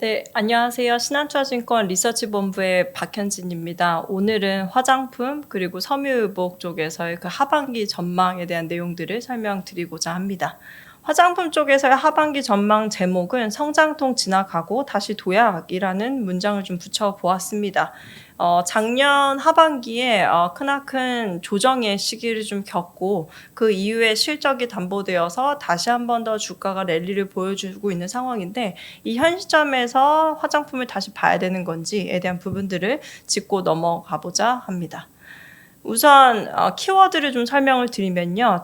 네, 안녕하세요. 신한투자증권 리서치본부의 박현진입니다. 오늘은 화장품 그리고 섬유유복 쪽에서의 그 하반기 전망에 대한 내용들을 설명드리고자 합니다. 화장품 쪽에서의 하반기 전망 제목은 성장통 지나가고 다시 도약이라는 문장을 좀 붙여보았습니다. 작년 하반기에 크나큰 조정의 시기를 좀 겪고 그 이후에 실적이 담보되어서 다시 한 번 더 주가가 랠리를 보여주고 있는 상황인데 이 현 시점에서 화장품을 다시 봐야 되는 건지에 대한 부분들을 짚고 넘어가 보자 합니다. 우선 키워드를 좀 설명을 드리면요.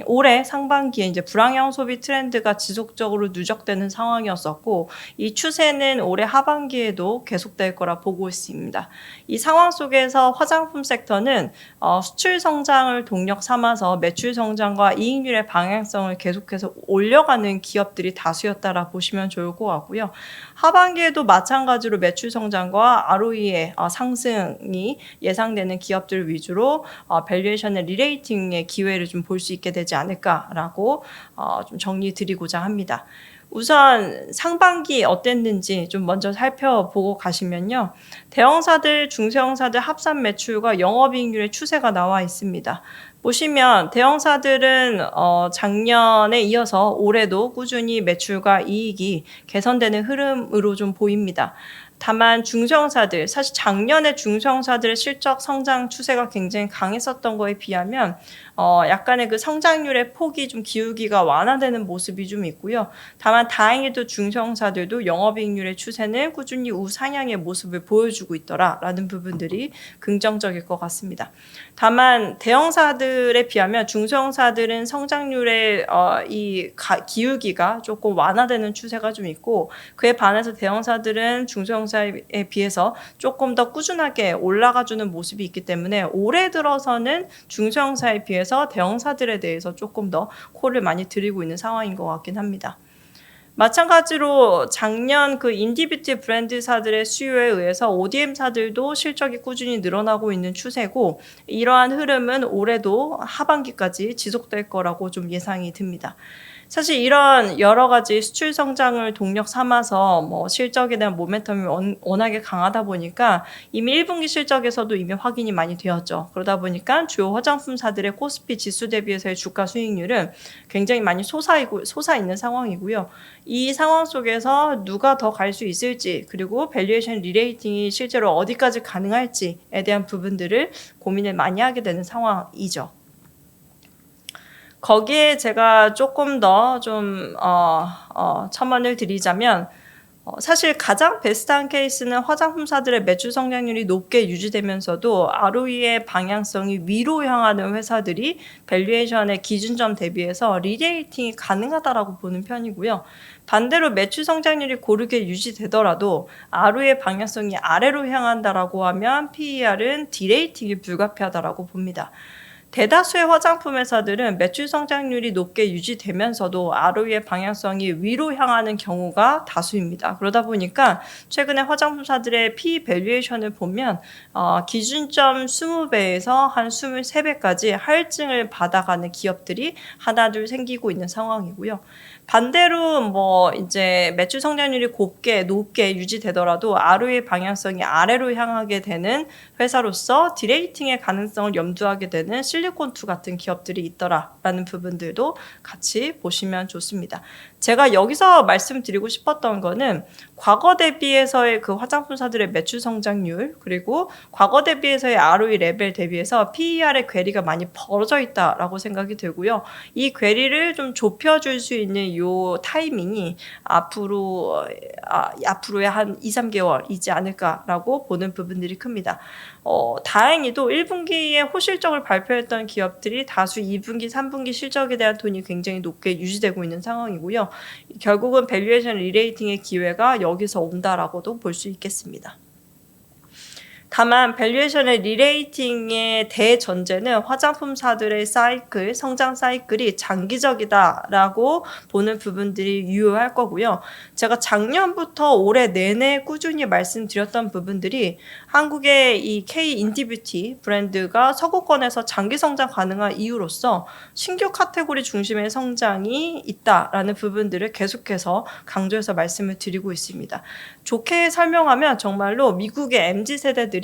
올해 상반기에 이제 불황형 소비 트렌드가 지속적으로 누적되는 상황이었었고 이 추세는 올해 하반기에도 계속될 거라 보고 있습니다. 이 상황 속에서 화장품 섹터는 수출 성장을 동력 삼아서 매출 성장과 이익률의 방향성을 계속해서 올려가는 기업들이 다수였다라 보시면 좋을 것 같고요. 하반기에도 마찬가지로 매출 성장과 ROE의 상승이 예상되는 기업들 위주로 밸류에이션의 리레이팅의 기회를 좀 볼 수 있게 되지 않을까라고 좀 정리 드리고자 합니다. 우선 상반기 어땠는지 좀 먼저 살펴보고 가시면요. 대형사들, 중소형사들 합산 매출과 영업이익률의 추세가 나와 있습니다. 보시면 대형사들은 작년에 이어서 올해도 꾸준히 매출과 이익이 개선되는 흐름으로 좀 보입니다. 다만 중소형사들, 사실 작년에 중소형사들의 실적 성장 추세가 굉장히 강했었던 거에 비하면 약간의 그 성장률의 폭이 좀 기울기가 완화되는 모습이 좀 있고요. 다만 다행히도 중소형사들도 영업이익률의 추세는 꾸준히 우상향의 모습을 보여주고 있더라라는 부분들이 긍정적일 것 같습니다. 다만 대형사들에 비하면 중소형사들은 성장률의 기울기가 조금 완화되는 추세가 좀 있고 그에 반해서 대형사들은 중소형사에 비해서 조금 더 꾸준하게 올라가주는 모습이 있기 때문에 올해 들어서는 중소형사에 비해서 대형사들에 대해서 조금 더 콜을 많이 드리고 있는 상황인 것 같긴 합니다. 마찬가지로 작년 그 인디뷰티 브랜드사들의 수요에 의해서 ODM사들도 실적이 꾸준히 늘어나고 있는 추세고 이러한 흐름은 올해도 하반기까지 지속될 거라고 좀 예상이 듭니다. 사실 이런 여러 가지 수출 성장을 동력 삼아서 실적에 대한 모멘텀이 워낙에 강하다 보니까 이미 1분기 실적에서도 이미 확인이 많이 되었죠. 그러다 보니까 주요 화장품사들의 코스피 지수 대비해서의 주가 수익률은 굉장히 많이 솟아 있는 상황이고요. 이 상황 속에서 누가 더 갈 수 있을지 그리고 밸류에이션 리레이팅이 실제로 어디까지 가능할지에 대한 부분들을 고민을 많이 하게 되는 상황이죠. 거기에 제가 조금 더 좀 첨언을 드리자면 사실 가장 베스트한 케이스는 화장품사들의 매출 성장률이 높게 유지되면서도 ROE의 방향성이 위로 향하는 회사들이 밸류에이션의 기준점 대비해서 리레이팅이 가능하다라고 보는 편이고요. 반대로 매출 성장률이 고르게 유지되더라도 ROE의 방향성이 아래로 향한다라고 하면 PER은 디레이팅이 불가피하다라고 봅니다. 대다수의 화장품 회사들은 매출 성장률이 높게 유지되면서도 ROE의 방향성이 위로 향하는 경우가 다수입니다. 그러다 보니까 최근에 화장품사들의 PE 밸류에이션을 보면 기준점 20배에서 한 23배까지 하율증을 받아가는 기업들이 하나둘 생기고 있는 상황이고요. 반대로 이제 매출 성장률이 높게 유지되더라도 ROE 방향성이 아래로 향하게 되는 회사로서 디레이팅의 가능성을 염두하게 되는 실리콘2 같은 기업들이 있더라라는 부분들도 같이 보시면 좋습니다. 제가 여기서 말씀드리고 싶었던 거는 과거 대비해서의 그 화장품사들의 매출 성장률 그리고 과거 대비해서의 ROE 레벨 대비해서 PER의 괴리가 많이 벌어져 있다라고 생각이 들고요. 이 괴리를 좀 좁혀줄 수 있는 요 타이밍이 앞으로의 한 2-3개월이지 않을까라고 보는 부분들이 큽니다. 다행히도 1분기에 호실적을 발표했던 기업들이 다수 2분기, 3분기 실적에 대한 톤이 굉장히 높게 유지되고 있는 상황이고요. 결국은 밸류에이션 리레이팅의 기회가 여기서 온다라고도 볼 수 있겠습니다. 다만 밸류에이션의 리레이팅의 대전제는 화장품사들의 사이클, 성장 사이클이 장기적이다라고 보는 부분들이 유효할 거고요. 제가 작년부터 올해 내내 꾸준히 말씀드렸던 부분들이 한국의 이 K 인디뷰티 브랜드가 서구권에서 장기 성장 가능한 이유로서 신규 카테고리 중심의 성장이 있다라는 부분들을 계속해서 강조해서 말씀을 드리고 있습니다. 좋게 설명하면 정말로 미국의 MZ세대들이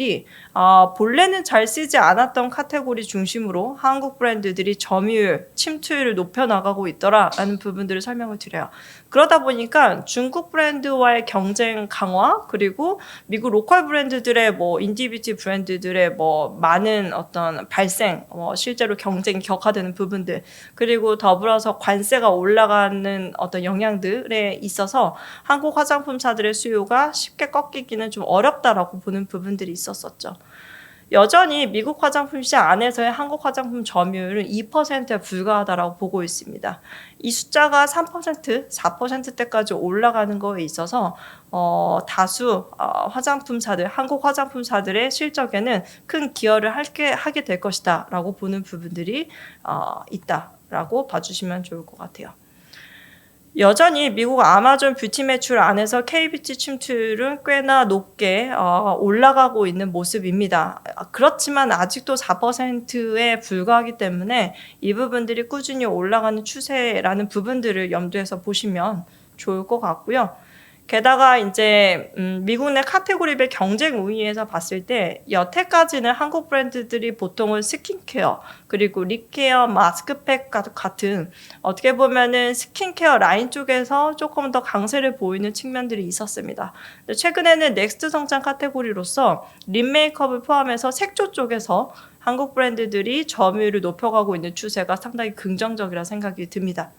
본래는 잘 쓰지 않았던 카테고리 중심으로 한국 브랜드들이 점유율, 침투율을 높여나가고 있더라라는 부분들을 설명을 드려요. 그러다 보니까 중국 브랜드와의 경쟁 강화, 그리고 미국 로컬 브랜드들의 인디뷰티 브랜드들의 많은 어떤 발생, 실제로 경쟁이 격화되는 부분들, 그리고 더불어서 관세가 올라가는 어떤 영향들에 있어서 한국 화장품사들의 수요가 쉽게 꺾이기는 좀 어렵다라고 보는 부분들이 있었었죠. 여전히 미국 화장품 시장 안에서의 한국 화장품 점유율은 2%에 불과하다라고 보고 있습니다. 이 숫자가 3%, 4%대까지 올라가는 거에 있어서 다수 화장품사들, 한국 화장품사들의 실적에는 큰 기여를 하게 될 것이다 라고 보는 부분들이 있다라고 봐주시면 좋을 것 같아요. 여전히 미국 아마존 뷰티 매출 안에서 K뷰티 침투율은 꽤나 높게 올라가고 있는 모습입니다. 그렇지만 아직도 4%에 불과하기 때문에 이 부분들이 꾸준히 올라가는 추세라는 부분들을 염두에서 보시면 좋을 것 같고요. 게다가 이제 미국 내 카테고리별 경쟁 우위에서 봤을 때 여태까지는 한국 브랜드들이 보통은 스킨케어, 그리고 립케어, 마스크팩 같은 어떻게 보면은 스킨케어 라인 쪽에서 조금 더 강세를 보이는 측면들이 있었습니다. 최근에는 넥스트 성장 카테고리로서 립 메이크업을 포함해서 색조 쪽에서 한국 브랜드들이 점유율을 높여가고 있는 추세가 상당히 긍정적이라 생각이 듭니다.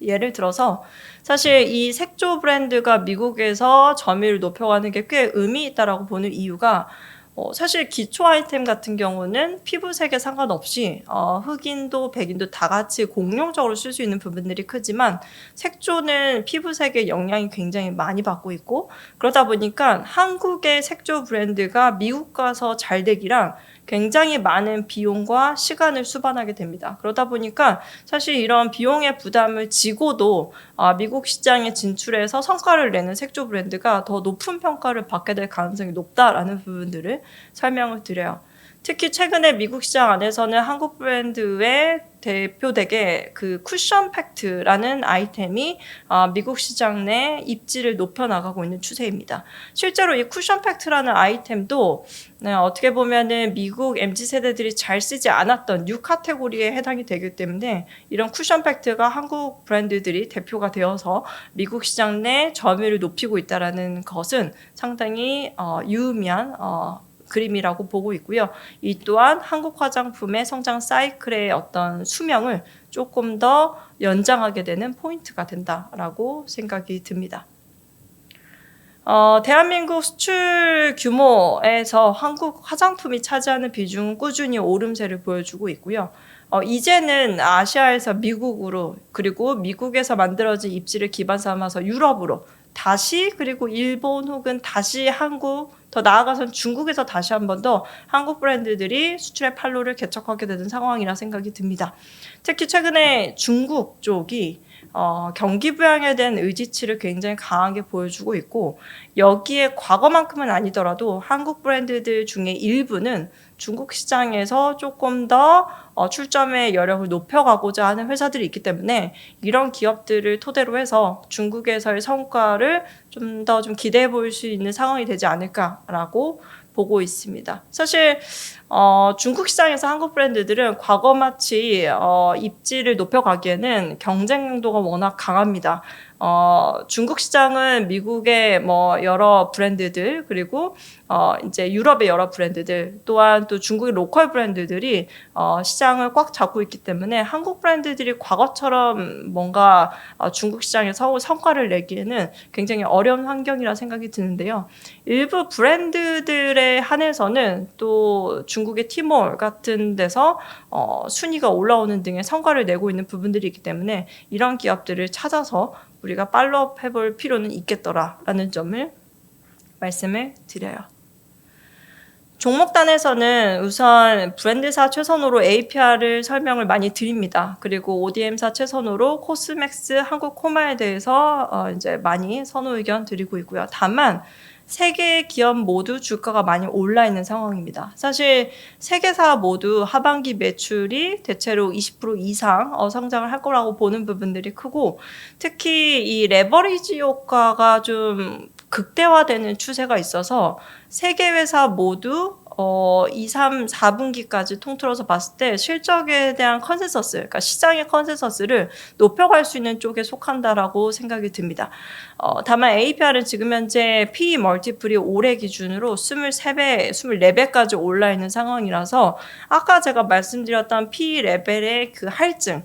예를 들어서 사실 이 색조 브랜드가 미국에서 점유율을 높여가는 게 꽤 의미 있다라고 보는 이유가 사실 기초 아이템 같은 경우는 피부색에 상관없이 흑인도 백인도 다 같이 공용적으로 쓸 수 있는 부분들이 크지만 색조는 피부색에 영향이 굉장히 많이 받고 있고, 그러다 보니까 한국의 색조 브랜드가 미국 가서 잘 되기랑 굉장히 많은 비용과 시간을 수반하게 됩니다. 그러다 보니까 사실 이런 비용의 부담을 지고도 미국 시장에 진출해서 성과를 내는 색조 브랜드가 더 높은 평가를 받게 될 가능성이 높다라는 부분들을 설명을 드려요. 특히 최근에 미국 시장 안에서는 한국 브랜드의 대표되게 그 쿠션 팩트라는 아이템이 미국 시장 내 입지를 높여나가고 있는 추세입니다. 실제로 이 쿠션 팩트라는 아이템도 어떻게 보면은 미국 MZ세대들이 잘 쓰지 않았던 뉴 카테고리에 해당이 되기 때문에 이런 쿠션 팩트가 한국 브랜드들이 대표가 되어서 미국 시장 내 점유율을 높이고 있다는 것은 상당히 유의미한 그림이라고 보고 있고요. 이 또한 한국 화장품의 성장 사이클의 어떤 수명을 조금 더 연장하게 되는 포인트가 된다라고 생각이 듭니다. 대한민국 수출 규모에서 한국 화장품이 차지하는 비중은 꾸준히 오름세를 보여주고 있고요. 이제는 아시아에서 미국으로, 그리고 미국에서 만들어진 입지를 기반 삼아서 유럽으로 다시, 그리고 일본 혹은 다시 한국, 더 나아가서는 중국에서 다시 한 번 더 한국 브랜드들이 수출의 판로를 개척하게 되는 상황이라 생각이 듭니다. 특히 최근에 중국 쪽이 경기 부양에 대한 의지치를 굉장히 강하게 보여주고 있고, 여기에 과거만큼은 아니더라도 한국 브랜드들 중에 일부는 중국 시장에서 조금 더 출점의 여력을 높여가고자 하는 회사들이 있기 때문에 이런 기업들을 토대로 해서 중국에서의 성과를 좀 더 기대해 볼 수 있는 상황이 되지 않을까라고 보고 있습니다. 사실 중국 시장에서 한국 브랜드들은 과거마치 입지를 높여가기에는 경쟁력도가 워낙 강합니다. 중국 시장은 미국의 여러 브랜드들, 그리고 이제 유럽의 여러 브랜드들, 또한 또 중국의 로컬 브랜드들이 시장을 꽉 잡고 있기 때문에 한국 브랜드들이 과거처럼 뭔가 중국 시장에서 성과를 내기에는 굉장히 어려운 환경이라 생각이 드는데요. 일부 브랜드들에 한해서는 또 중국의 티몰 같은 데서 순위가 올라오는 등의 성과를 내고 있는 부분들이 있기 때문에 이런 기업들을 찾아서 우리가 팔로업 해볼 필요는 있겠더라라는 점을 말씀을 드려요. 종목단에서는 우선 브랜드사 최선호로 APR을 설명을 많이 드립니다. 그리고 ODM사 최선호로 코스맥스, 한국코마에 대해서 이제 많이 선호 의견 드리고 있고요. 다만 세 개의 기업 모두 주가가 많이 올라 있는 상황입니다. 사실 세 개사 모두 하반기 매출이 대체로 20% 이상 성장을 할 거라고 보는 부분들이 크고, 특히 이 레버리지 효과가 좀 극대화되는 추세가 있어서 세 개 회사 모두 2, 3, 4분기까지 통틀어서 봤을 때 실적에 대한 컨센서스, 그러니까 시장의 컨센서스를 높여갈 수 있는 쪽에 속한다라고 생각이 듭니다. 다만 APR은 지금 현재 PE 멀티플이 올해 기준으로 23배, 24배까지 올라 있는 상황이라서 아까 제가 말씀드렸던 PE 레벨의 그 할증,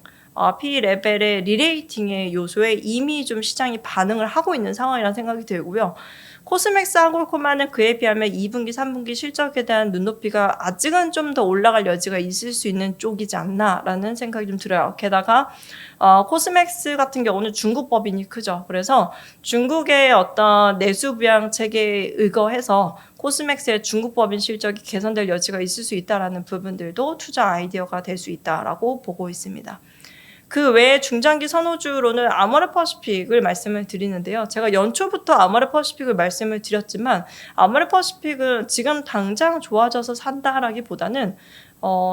PE 레벨의 리레이팅의 요소에 이미 좀 시장이 반응을 하고 있는 상황이라는 생각이 들고요. 코스맥스 한국코마는 그에 비하면 2분기, 3분기 실적에 대한 눈높이가 아직은 좀 더 올라갈 여지가 있을 수 있는 쪽이지 않나라는 생각이 좀 들어요. 게다가 코스맥스 같은 경우는 중국 법인이 크죠. 그래서 중국의 어떤 내수 부양 체계에 의거해서 코스맥스의 중국 법인 실적이 개선될 여지가 있을 수 있다라는 부분들도 투자 아이디어가 될 수 있다라고 보고 있습니다. 그 외에 중장기 선호주로는 아모레퍼시픽을 말씀을 드리는데요. 제가 연초부터 아모레퍼시픽을 말씀을 드렸지만 아모레퍼시픽은 지금 당장 좋아져서 산다라기보다는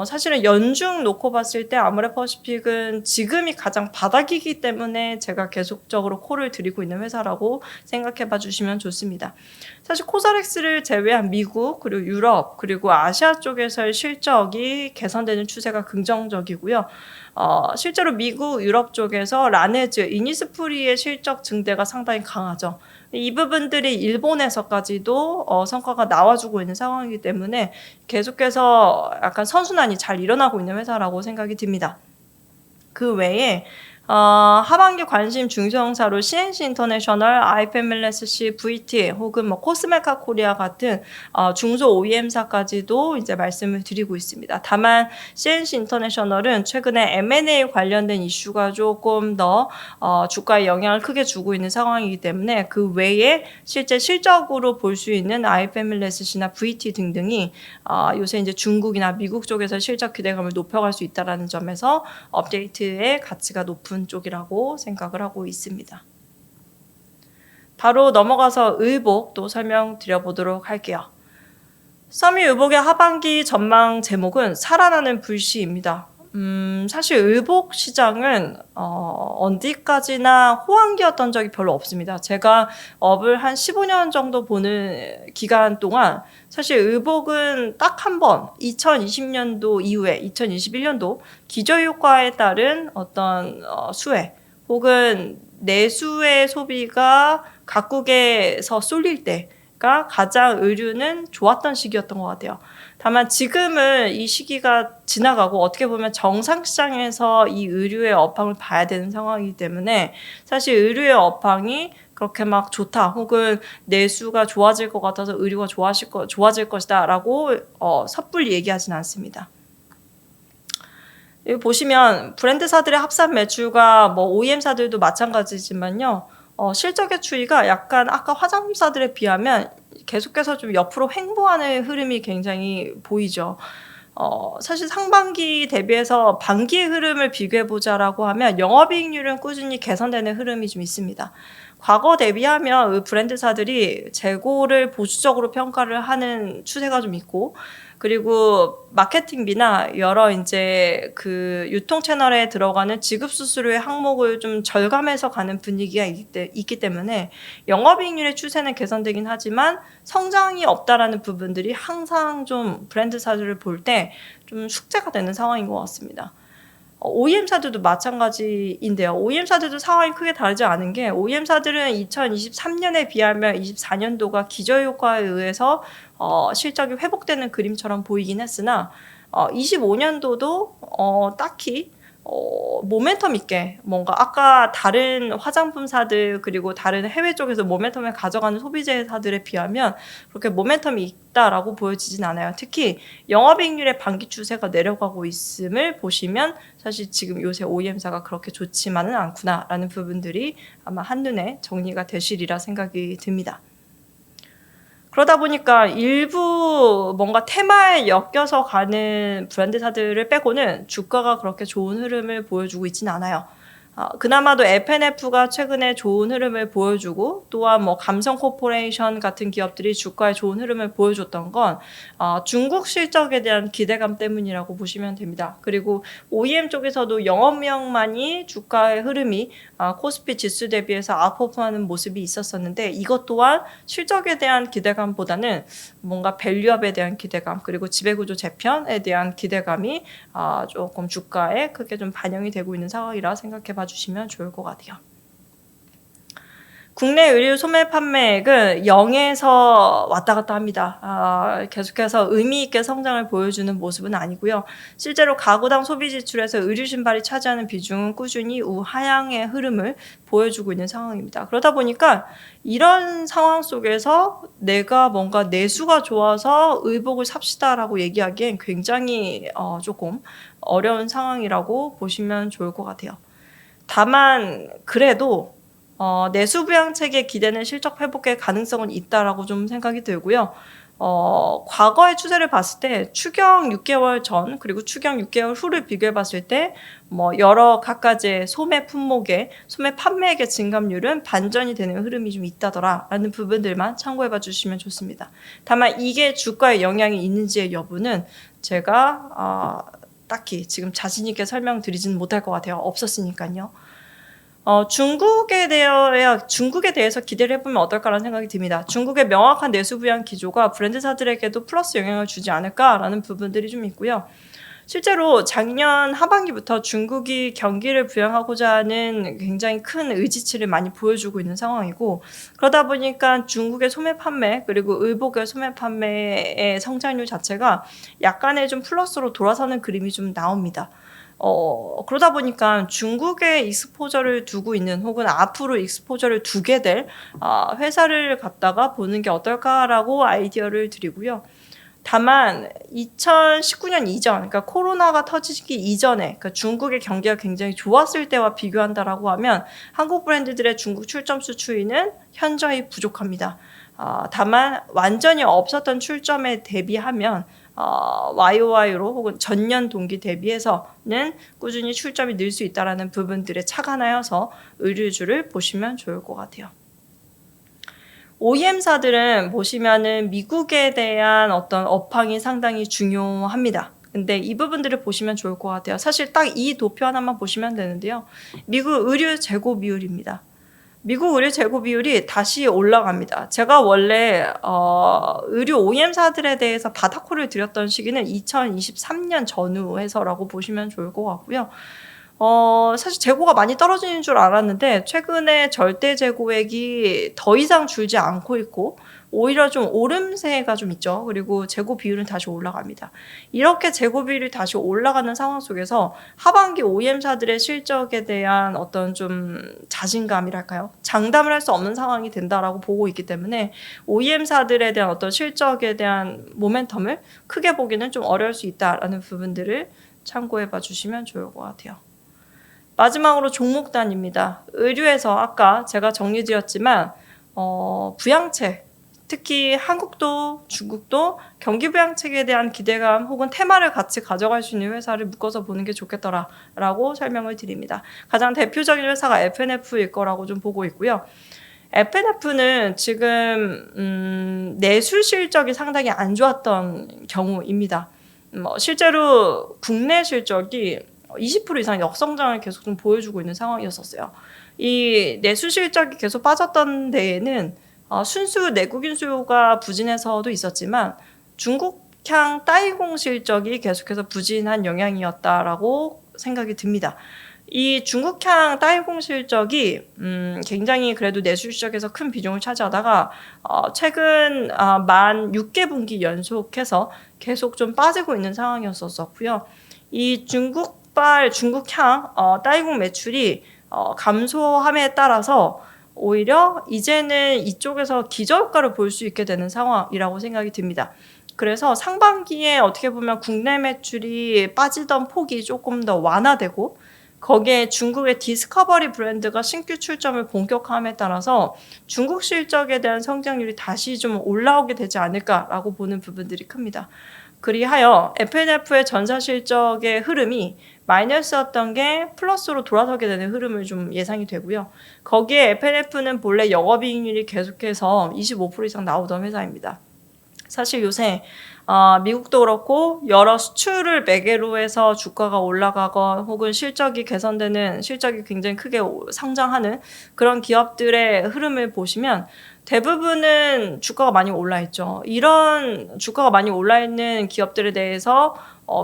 사실은 연중 놓고 봤을 때 아모레퍼시픽은 지금이 가장 바닥이기 때문에 제가 계속적으로 콜을 드리고 있는 회사라고 생각해 봐 주시면 좋습니다. 사실 코사렉스를 제외한 미국 그리고 유럽 그리고 아시아 쪽에서의 실적이 개선되는 추세가 긍정적이고요. 실제로 미국, 유럽 쪽에서 라네즈, 이니스프리의 실적 증대가 상당히 강하죠. 이 부분들이 일본에서까지도 성과가 나와주고 있는 상황이기 때문에 계속해서 약간 선순환이 잘 일어나고 있는 회사라고 생각이 듭니다. 그 외에 하반기 관심 중소형사로 CNC 인터내셔널, 아이패밀레스C, VT 혹은 뭐 코스메카 코리아 같은 중소 OEM사까지도 이제 말씀을 드리고 있습니다. 다만 CNC 인터내셔널은 최근에 M&A 관련된 이슈가 조금 더 주가에 영향을 크게 주고 있는 상황이기 때문에 그 외에 실제 실적으로 볼 수 있는 아이패밀레스C나 VT 등등이 요새 이제 중국이나 미국 쪽에서 실적 기대감을 높여갈 수 있다는 점에서 업데이트의 가치가 높은 쪽이라고 생각을 하고 있습니다. 바로 넘어가서 의복도 설명드려보도록 할게요. 서밋의복의 하반기 전망 제목은 살아나는 불씨입니다. 사실 의복 시장은 어디까지나 호황기였던 적이 별로 없습니다. 제가 업을 한 15년 정도 보는 기간 동안 사실 의복은 딱 한 번 2020년도 이후에 2021년도 기저효과에 따른 어떤 수혜 혹은 내수의 소비가 각국에서 쏠릴 때가 가장 의류는 좋았던 시기였던 것 같아요. 다만 지금은 이 시기가 지나가고 어떻게 보면 정상시장에서 이 의류의 업황을 봐야 되는 상황이기 때문에 사실 의류의 업황이 그렇게 막 좋다 혹은 내수가 좋아질 것 같아서 의류가 좋아질 것이다 라고 섣불리 얘기하진 않습니다. 여기 보시면 브랜드사들의 합산 매출과 뭐 OEM사들도 마찬가지지만요. 실적의 추이가 약간 아까 화장품사들에 비하면 계속해서 좀 옆으로 횡보하는 흐름이 굉장히 보이죠. 사실 상반기 대비해서 반기의 흐름을 비교해보자라고 하면 영업이익률은 꾸준히 개선되는 흐름이 좀 있습니다. 과거 대비하면 브랜드사들이 재고를 보수적으로 평가를 하는 추세가 좀 있고, 그리고 마케팅비나 여러 이제 그 유통 채널에 들어가는 지급 수수료의 항목을 좀 절감해서 가는 분위기가 있기 때문에 영업이익률의 추세는 개선되긴 하지만 성장이 없다라는 부분들이 항상 좀 브랜드사들을 볼 때 좀 숙제가 되는 상황인 것 같습니다. OEM사들도 마찬가지인데요. OEM사들도 상황이 크게 다르지 않은 게 OEM사들은 2023년에 비하면 24년도가 기저효과에 의해서 실적이 회복되는 그림처럼 보이긴 했으나 25년도도 딱히 모멘텀 있게 뭔가 아까 다른 화장품사들 그리고 다른 해외 쪽에서 모멘텀을 가져가는 소비재사들에 비하면 그렇게 모멘텀이 있다라고 보여지진 않아요. 특히 영업이익률의 반기 추세가 내려가고 있음을 보시면 사실 지금 요새 OEM사가 그렇게 좋지만은 않구나라는 부분들이 아마 한눈에 정리가 되시리라 생각이 듭니다. 그러다 보니까 일부 뭔가 테마에 엮여서 가는 브랜드사들을 빼고는 주가가 그렇게 좋은 흐름을 보여주고 있지는 않아요. 그나마도 FNF가 최근에 좋은 흐름을 보여주고, 또한 뭐 감성 코퍼레이션 같은 기업들이 주가에 좋은 흐름을 보여줬던 건 중국 실적에 대한 기대감 때문이라고 보시면 됩니다. 그리고 OEM 쪽에서도 영업력만이 주가의 흐름이 코스피 지수 대비해서 아웃퍼폼하는 모습이 있었었는데, 이것 또한 실적에 대한 기대감보다는 뭔가 밸류업에 대한 기대감, 그리고 지배구조 재편에 대한 기대감이 조금 주가에 크게 좀 반영이 되고 있는 상황이라 생각해 봐 주시면 좋을 것 같아요. 국내 의류 소매 판매액은 0에서 왔다 갔다 합니다. 계속해서 의미 있게 성장을 보여주는 모습은 아니고요. 실제로 가구당 소비 지출에서 의류 신발이 차지하는 비중은 꾸준히 우하향의 흐름을 보여주고 있는 상황입니다. 그러다 보니까 이런 상황 속에서 내가 뭔가 내수가 좋아서 의복을 삽시다라고 얘기하기엔 굉장히 조금 어려운 상황이라고 보시면 좋을 것 같아요. 다만 그래도 내수 부양책의 기대는 실적 회복의 가능성은 있다라고 좀 생각이 들고요. 과거의 추세를 봤을 때 추경 6개월 전 그리고 추경 6개월 후를 비교해 봤을 때 뭐 여러 각가지의 소매 품목의 소매 판매액의 증감률은 반전이 되는 흐름이 좀 있다더라라는 부분들만 참고해 봐 주시면 좋습니다. 다만 이게 주가에 영향이 있는지의 여부는 제가 딱히 지금 자신 있게 설명드리지는 못할 것 같아요. 없었으니까요. 중국에 대해서 기대를 해보면 어떨까라는 생각이 듭니다. 중국의 명확한 내수 부양 기조가 브랜드사들에게도 플러스 영향을 주지 않을까라는 부분들이 좀 있고요. 실제로 작년 하반기부터 중국이 경기를 부양하고자 하는 굉장히 큰 의지치를 많이 보여주고 있는 상황이고, 그러다 보니까 중국의 소매 판매 그리고 의복의 소매 판매의 성장률 자체가 약간의 좀 플러스로 돌아서는 그림이 좀 나옵니다. 그러다 보니까 중국에 익스포저를 두고 있는 혹은 앞으로 익스포저를 두게 될 회사를 갖다가 보는 게 어떨까라고 아이디어를 드리고요. 다만 2019년 이전, 그러니까 코로나가 터지기 이전에, 그러니까 중국의 경기가 굉장히 좋았을 때와 비교한다라고 하면 한국 브랜드들의 중국 출점수 추이는 현저히 부족합니다. 다만 완전히 없었던 출점에 대비하면 YOY로 혹은 전년 동기 대비해서는 꾸준히 출점이 늘 수 있다라는 부분들에 착안하여서 의류주를 보시면 좋을 것 같아요. OEM사들은 보시면은 미국에 대한 어떤 업황이 상당히 중요합니다. 근데 이 부분들을 보시면 좋을 것 같아요. 사실 딱 이 도표 하나만 보시면 되는데요. 미국 의류 재고 비율입니다. 미국 의류 재고 비율이 다시 올라갑니다. 제가 원래 의류 OEM사들에 대해서 바닥콜을 드렸던 시기는 2023년 전후해서라고 보시면 좋을 것 같고요. 사실 재고가 많이 떨어지는 줄 알았는데 최근에 절대 재고액이 더 이상 줄지 않고 있고 오히려 좀 오름세가 좀 있죠. 그리고 재고 비율은 다시 올라갑니다. 이렇게 재고 비율이 다시 올라가는 상황 속에서 하반기 OEM사들의 실적에 대한 어떤 좀 자신감이랄까요? 장담을 할 수 없는 상황이 된다라고 보고 있기 때문에 OEM사들에 대한 어떤 실적에 대한 모멘텀을 크게 보기는 좀 어려울 수 있다라는 부분들을 참고해 봐 주시면 좋을 것 같아요. 마지막으로 종목단입니다. 의류에서 아까 제가 정리드렸지만 부양책, 특히 한국도 중국도 경기 부양책에 대한 기대감 혹은 테마를 같이 가져갈 수 있는 회사를 묶어서 보는 게 좋겠더라라고 설명을 드립니다. 가장 대표적인 회사가 FNF일 거라고 좀 보고 있고요. FNF는 지금 내수 실적이 상당히 안 좋았던 경우입니다. 실제로 국내 실적이 20% 이상 역성장을 계속 좀 보여주고 있는 상황이었었어요. 이 내수 실적이 계속 빠졌던 데에는 순수 내국인 수요가 부진해서도 있었지만 중국향 따이공 실적이 계속해서 부진한 영향이었다라고 생각이 듭니다. 이 중국향 따이공 실적이 굉장히 그래도 내수 실적에서 큰 비중을 차지하다가 최근 만 6개 분기 연속해서 계속 좀 빠지고 있는 상황이었었고요. 이 중국향 따이공 매출이 감소함에 따라서 오히려 이제는 이쪽에서 기저효과를 볼 수 있게 되는 상황이라고 생각이 듭니다. 그래서 상반기에 어떻게 보면 국내 매출이 빠지던 폭이 조금 더 완화되고 거기에 중국의 디스커버리 브랜드가 신규 출점을 본격화함에 따라서 중국 실적에 대한 성장률이 다시 좀 올라오게 되지 않을까라고 보는 부분들이 큽니다. 그리하여 F&F의 전사 실적의 흐름이 마이너스였던 게 플러스로 돌아서게 되는 흐름을 좀 예상이 되고요. 거기에 F&F는 본래 영업이익률이 계속해서 25% 이상 나오던 회사입니다. 사실 요새 미국도 그렇고 여러 수출을 매개로 해서 주가가 올라가건 혹은 실적이 개선되는, 실적이 굉장히 크게 성장하는 그런 기업들의 흐름을 보시면 대부분은 주가가 많이 올라 있죠. 이런 주가가 많이 올라 있는 기업들에 대해서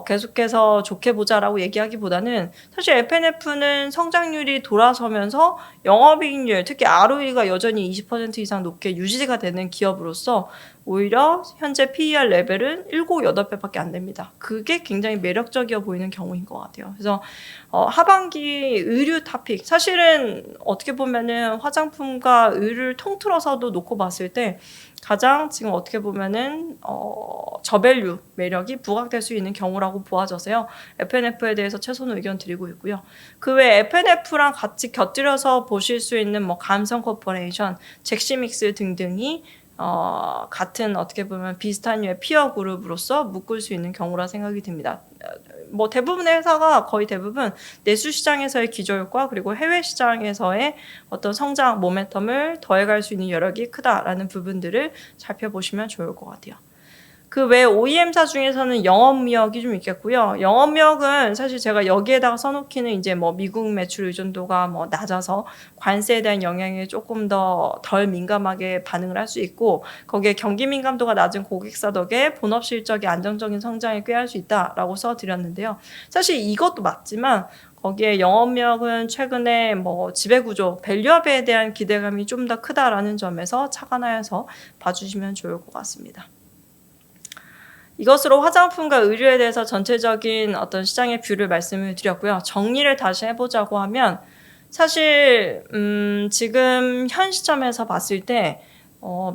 계속해서 좋게 보자라고 얘기하기보다는 사실 F&F는 성장률이 돌아서면서 영업이익률, 특히 ROE가 여전히 20% 이상 높게 유지가 되는 기업으로서 오히려 현재 PER 레벨은 7, 8배밖에 안 됩니다. 그게 굉장히 매력적이어 보이는 경우인 것 같아요. 그래서 하반기 의류 토픽, 사실은 어떻게 보면은 화장품과 의류를 통틀어서도 놓고 봤을 때 가장 지금 어떻게 보면은 저밸류 매력이 부각될 수 있는 경우라고 보아져서요. F&F에 대해서 최선 의견 드리고 있고요. 그 외에 F&F랑 같이 곁들여서 보실 수 있는 뭐 감성 코퍼레이션, 잭시믹스 등등이 같은 어떻게 보면 비슷한 류의 피어 그룹으로서 묶을 수 있는 경우라 생각이 듭니다. 뭐 대부분의 회사가 거의 대부분 내수 시장에서의 기저효과 그리고 해외 시장에서의 어떤 성장 모멘텀을 더해갈 수 있는 여력이 크다라는 부분들을 살펴보시면 좋을 것 같아요. 그 외 OEM사 중에서는 영업미역이 좀 있겠고요. 영업미역은 사실 제가 여기에다가 써놓기는 이제 뭐 미국 매출 의존도가 뭐 낮아서 관세에 대한 영향에 조금 더 덜 민감하게 반응을 할 수 있고 거기에 경기 민감도가 낮은 고객사 덕에 본업 실적이 안정적인 성장을 꾀할 수 있다라고 써드렸는데요. 사실 이것도 맞지만 거기에 영업미역은 최근에 뭐 지배구조, 밸류업에 대한 기대감이 좀 더 크다라는 점에서 착안하여서 봐주시면 좋을 것 같습니다. 이것으로 화장품과 의류에 대해서 전체적인 어떤 시장의 뷰를 말씀을 드렸고요. 정리를 다시 해보자고 하면 사실 지금 현 시점에서 봤을 때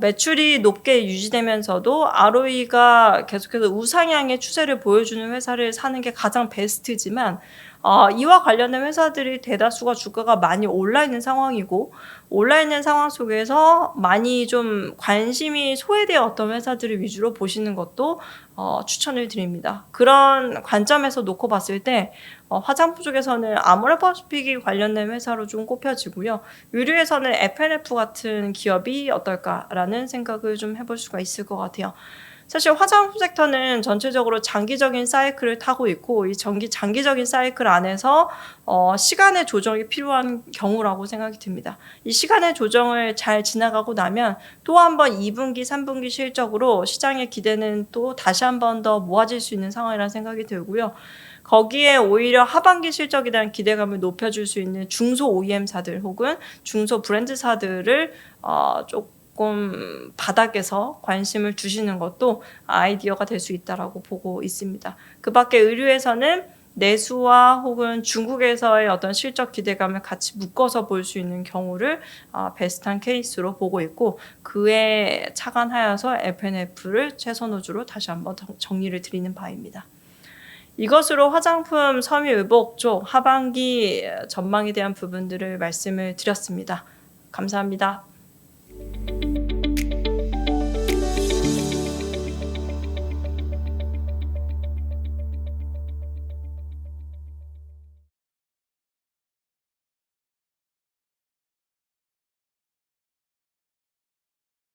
매출이 높게 유지되면서도 ROE가 계속해서 우상향의 추세를 보여주는 회사를 사는 게 가장 베스트지만 이와 관련된 회사들이 대다수가 주가가 많이 올라 있는 상황이고 올라 있는 상황 속에서 많이 좀 관심이 소외되었던 회사들을 위주로 보시는 것도 추천을 드립니다. 그런 관점에서 놓고 봤을 때 화장품 쪽에서는 아모레퍼시픽이 관련된 회사로 좀 꼽혀지고요. 의류에서는 F&F 같은 기업이 어떨까라는 생각을 좀 해볼 수가 있을 것 같아요. 사실 화장품 섹터는 전체적으로 장기적인 사이클을 타고 있고 이 장기적인 사이클 안에서 시간의 조정이 필요한 경우라고 생각이 듭니다. 이 시간의 조정을 잘 지나가고 나면 또 한 번 2분기, 3분기 실적으로 시장의 기대는 또 다시 한 번 더 모아질 수 있는 상황이라는 생각이 들고요. 거기에 오히려 하반기 실적에 대한 기대감을 높여줄 수 있는 중소 OEM사들 혹은 중소 브랜드사들을 조금 바닥에서 관심을 두시는 것도 아이디어가 될 수 있다라고 보고 있습니다. 그 밖에 의류에서는 내수와 혹은 중국에서의 어떤 실적 기대감을 같이 묶어서 볼 수 있는 경우를 베스트한 케이스로 보고 있고 그에 착안하여서 F&F를 최선호주로 다시 한번 정리를 드리는 바입니다. 이것으로 화장품, 섬유의복 쪽 하반기 전망에 대한 부분들을 말씀을 드렸습니다. 감사합니다.